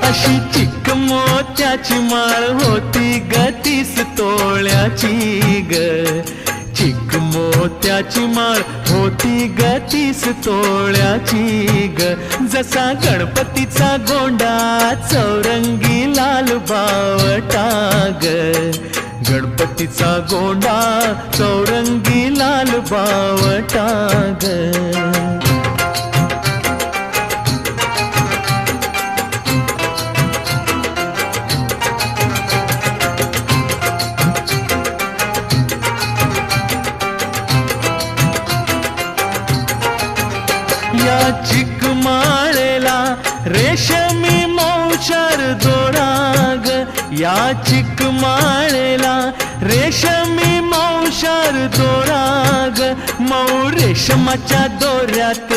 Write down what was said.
अशी चिक मोत्याची माळ होती ग 30 तोळ्याची ग. चिक मोत्याची माळ होती ग 30 तोळ्याची ग. जसा गणपतीचा गोंडा चौरंगी लाल बावटा ग. गणपतीचा गोंडा चौरंगी लाल बावटा ग. या चिकमाळेला रेशमी मौचार दोराग. या चिकमाळेला रेशमी मौचार दोराग. मऊ रेशमाच्या दोऱ्यात